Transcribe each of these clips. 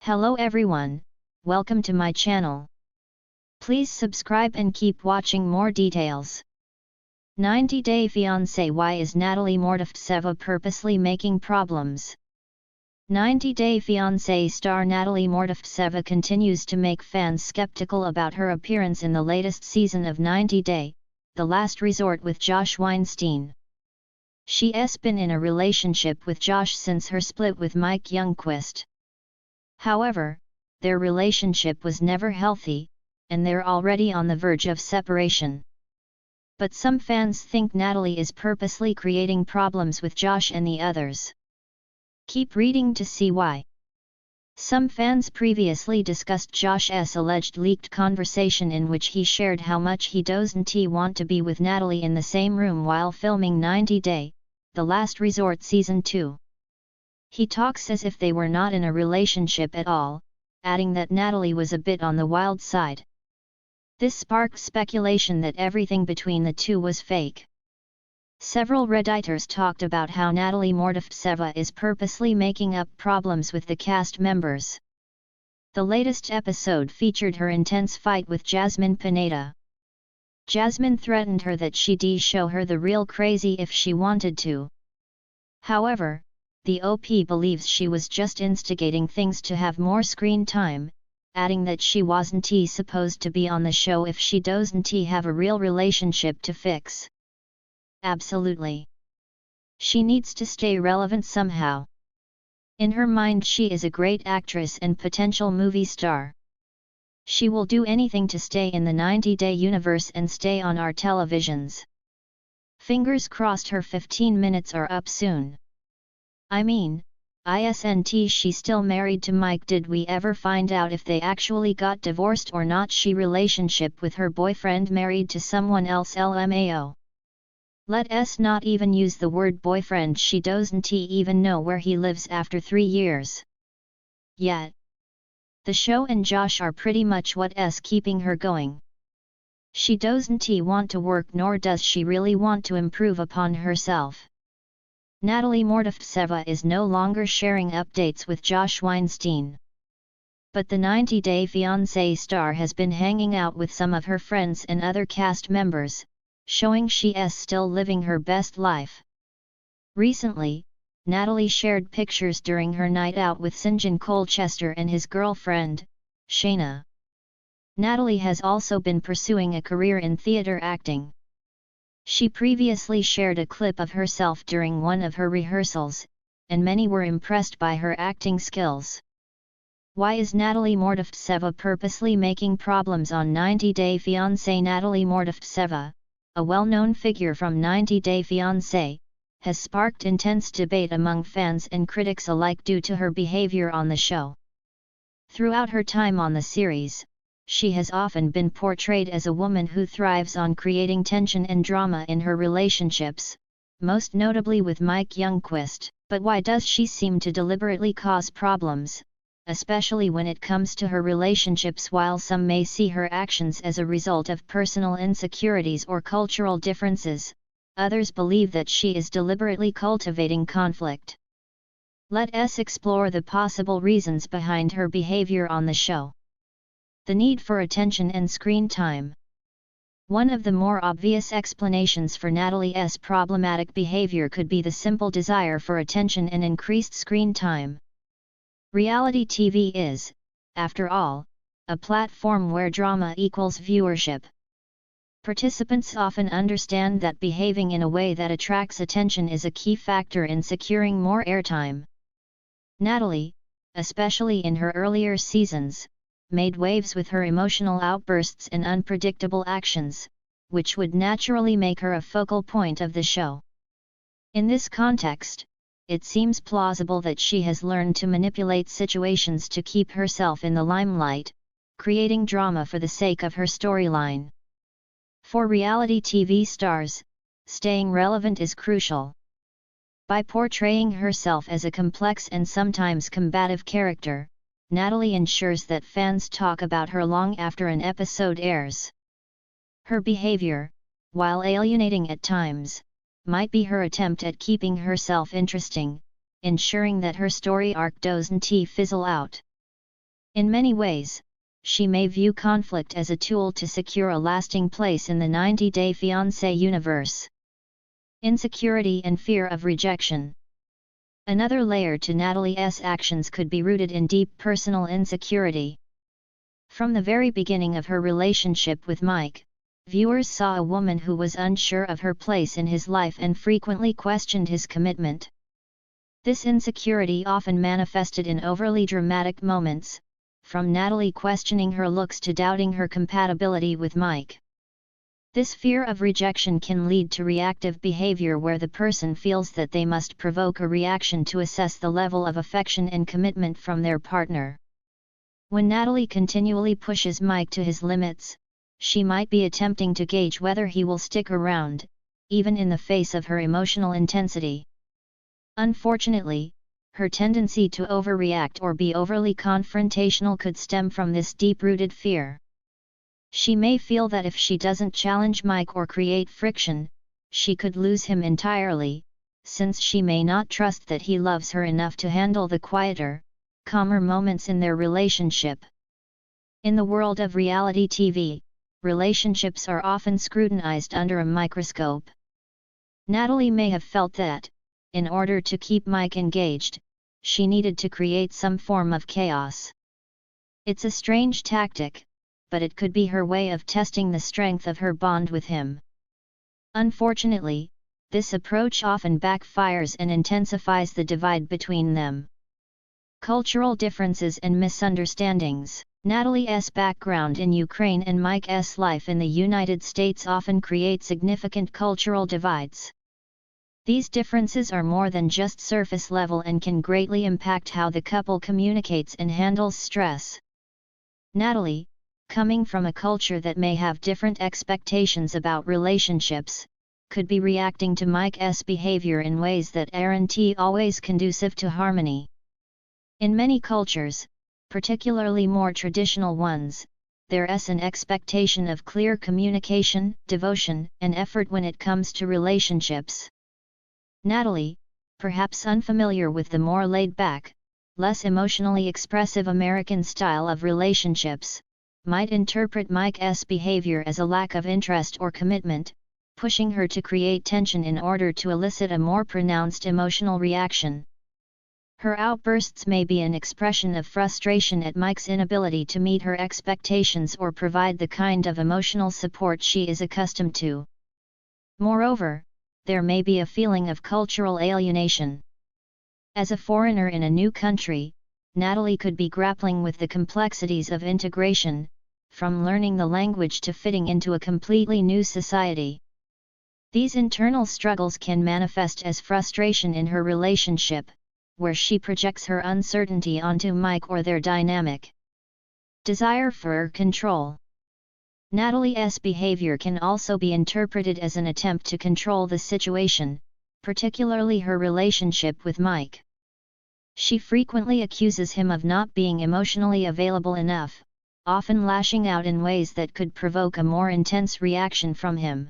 Hello everyone, welcome to my channel. Please subscribe and keep watching more details. 90 Day Fiancé. Why is Natalie Mordovtseva purposely making problems? 90 Day Fiancé star Natalie Mordovtseva continues to make fans skeptical about her appearance in the latest season of 90 Day, The Last Resort with Josh Weinstein. She's been in a relationship with Josh since her split with Mike Youngquist. However, their relationship was never healthy, and they're already on the verge of separation. But some fans think Natalie is purposely creating problems with Josh and the others. Keep reading to see why. Some fans previously discussed Josh's alleged leaked conversation in which he shared how much he doesn't want to be with Natalie in the same room while filming 90 Day, The Last Resort Season 2. He talks as if they were not in a relationship at all, adding that Natalie was a bit on the wild side. This sparked speculation that everything between the two was fake. Several Redditors talked about how Natalie Mordovtseva is purposely making up problems with the cast members. The latest episode featured her intense fight with Jasmine Pineda. Jasmine threatened her that she'd show her the real crazy if she wanted to. However, the OP believes she was just instigating things to have more screen time, adding that she wasn't supposed to be on the show if she doesn't have a real relationship to fix. Absolutely. She needs to stay relevant somehow. In her mind, she is a great actress and potential movie star. She will do anything to stay in the 90 Day universe and stay on our televisions. Fingers crossed her 15 minutes are up soon. I mean, isn't she still married to Mike? Did we ever find out if they actually got divorced or not? She relationship with her boyfriend married to someone else? LMAO. Let's not even use the word boyfriend. She doesn't even know where he lives after 3 years. Yet. The show and Josh are pretty much what's keeping her going. She doesn't want to work, nor does she really want to improve upon herself. Natalie Mordovtseva is no longer sharing updates with Josh Weinstein. But the 90 Day Fiancé star has been hanging out with some of her friends and other cast members, showing she's still living her best life. Recently, Natalie shared pictures during her night out with St. John Colchester and his girlfriend, Shayna. Natalie has also been pursuing a career in theatre acting. She previously shared a clip of herself during one of her rehearsals, and many were impressed by her acting skills. Why is Natalie Mordovtseva purposely making problems on 90 Day Fiancé? Natalie Mordovtseva, a well-known figure from 90 Day Fiancé, has sparked intense debate among fans and critics alike due to her behavior on the show. Throughout her time on the series, she has often been portrayed as a woman who thrives on creating tension and drama in her relationships, most notably with Mike Youngquist. But why does she seem to deliberately cause problems, especially when it comes to her relationships? While some may see her actions as a result of personal insecurities or cultural differences, others believe that she is deliberately cultivating conflict. Let's explore the possible reasons behind her behavior on the show. The need for attention and screen time. One of the more obvious explanations for Natalie's problematic behavior could be the simple desire for attention and increased screen time. Reality TV is, after all, a platform where drama equals viewership. Participants often understand that behaving in a way that attracts attention is a key factor in securing more airtime. Natalie, especially in her earlier seasons, made waves with her emotional outbursts and unpredictable actions, which would naturally make her a focal point of the show. In this context, it seems plausible that she has learned to manipulate situations to keep herself in the limelight, creating drama for the sake of her storyline. For reality TV stars, staying relevant is crucial. By portraying herself as a complex and sometimes combative character, Natalie ensures that fans talk about her long after an episode airs. Her behavior, while alienating at times, might be her attempt at keeping herself interesting, ensuring that her story arc doesn't fizzle out. In many ways, she may view conflict as a tool to secure a lasting place in the 90-Day Fiancé universe. Insecurity and fear of rejection. Another layer to Natalie's actions could be rooted in deep personal insecurity. From the very beginning of her relationship with Mike, viewers saw a woman who was unsure of her place in his life and frequently questioned his commitment. This insecurity often manifested in overly dramatic moments, from Natalie questioning her looks to doubting her compatibility with Mike. This fear of rejection can lead to reactive behavior where the person feels that they must provoke a reaction to assess the level of affection and commitment from their partner. When Natalie continually pushes Mike to his limits, she might be attempting to gauge whether he will stick around, even in the face of her emotional intensity. Unfortunately, her tendency to overreact or be overly confrontational could stem from this deep-rooted fear. She may feel that if she doesn't challenge Mike or create friction, she could lose him entirely, since she may not trust that he loves her enough to handle the quieter, calmer moments in their relationship. In the world of reality TV, relationships are often scrutinized under a microscope. Natalie may have felt that, in order to keep Mike engaged, she needed to create some form of chaos. It's a strange tactic, but it could be her way of testing the strength of her bond with him. Unfortunately, this approach often backfires and intensifies the divide between them. Cultural differences and misunderstandings. Natalie's background in Ukraine and Mike's life in the United States often create significant cultural divides. These differences are more than just surface level and can greatly impact how the couple communicates and handles stress. Natalie, coming from a culture that may have different expectations about relationships, could be reacting to Mike's behavior in ways that aren't always conducive to harmony. In many cultures, particularly more traditional ones, there's an expectation of clear communication, devotion, and effort when it comes to relationships. Natalie, perhaps unfamiliar with the more laid-back, less emotionally expressive American style of relationships, might interpret Mike's behavior as a lack of interest or commitment, pushing her to create tension in order to elicit a more pronounced emotional reaction. Her outbursts may be an expression of frustration at Mike's inability to meet her expectations or provide the kind of emotional support she is accustomed to. Moreover, there may be a feeling of cultural alienation. As a foreigner in a new country, Natalie could be grappling with the complexities of integration, from learning the language to fitting into a completely new society. These internal struggles can manifest as frustration in her relationship, where she projects her uncertainty onto Mike or their dynamic. Desire for control. Natalie's behavior can also be interpreted as an attempt to control the situation, particularly her relationship with Mike. She frequently accuses him of not being emotionally available enough, often lashing out in ways that could provoke a more intense reaction from him.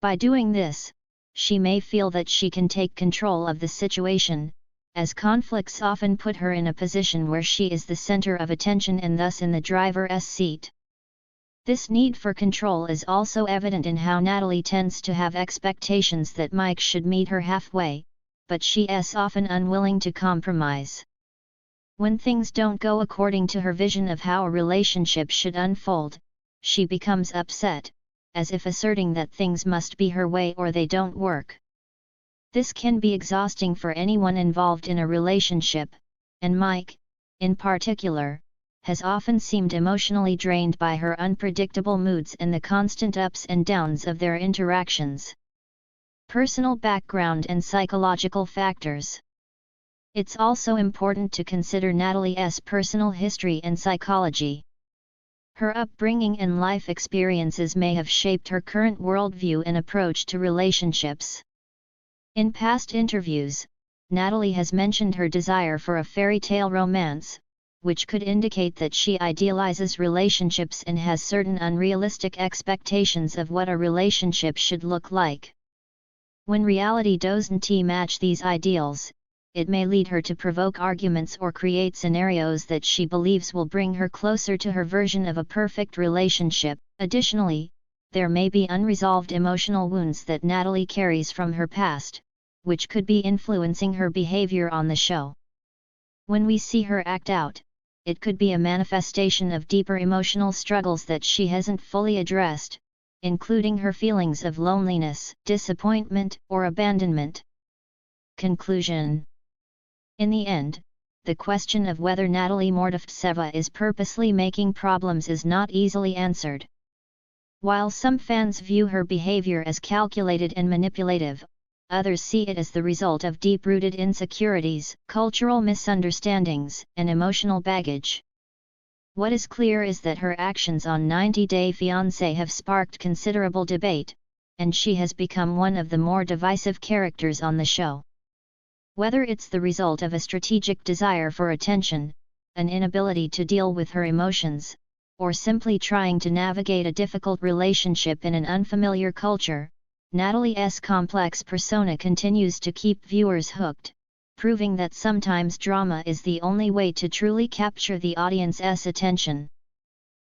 By doing this, she may feel that she can take control of the situation, as conflicts often put her in a position where she is the center of attention and thus in the driver's seat. This need for control is also evident in how Natalie tends to have expectations that Mike should meet her halfway, but she is often unwilling to compromise. When things don't go according to her vision of how a relationship should unfold, she becomes upset, as if asserting that things must be her way or they don't work. This can be exhausting for anyone involved in a relationship, and Mike, in particular, has often seemed emotionally drained by her unpredictable moods and the constant ups and downs of their interactions. Personal background and psychological factors. It's also important to consider Natalie's personal history and psychology. Her upbringing and life experiences may have shaped her current worldview and approach to relationships. In past interviews, Natalie has mentioned her desire for a fairy tale romance, which could indicate that she idealizes relationships and has certain unrealistic expectations of what a relationship should look like. When reality doesn't match these ideals, it may lead her to provoke arguments or create scenarios that she believes will bring her closer to her version of a perfect relationship. Additionally, there may be unresolved emotional wounds that Natalie carries from her past, which could be influencing her behavior on the show. When we see her act out, it could be a manifestation of deeper emotional struggles that she hasn't fully addressed, including her feelings of loneliness, disappointment, or abandonment. Conclusion. In the end, the question of whether Natalie Mordovtseva is purposely making problems is not easily answered. While some fans view her behavior as calculated and manipulative, others see it as the result of deep-rooted insecurities, cultural misunderstandings, and emotional baggage. What is clear is that her actions on 90 Day Fiancé have sparked considerable debate, and she has become one of the more divisive characters on the show. Whether it's the result of a strategic desire for attention, an inability to deal with her emotions, or simply trying to navigate a difficult relationship in an unfamiliar culture, Natalie's complex persona continues to keep viewers hooked, proving that sometimes drama is the only way to truly capture the audience's attention.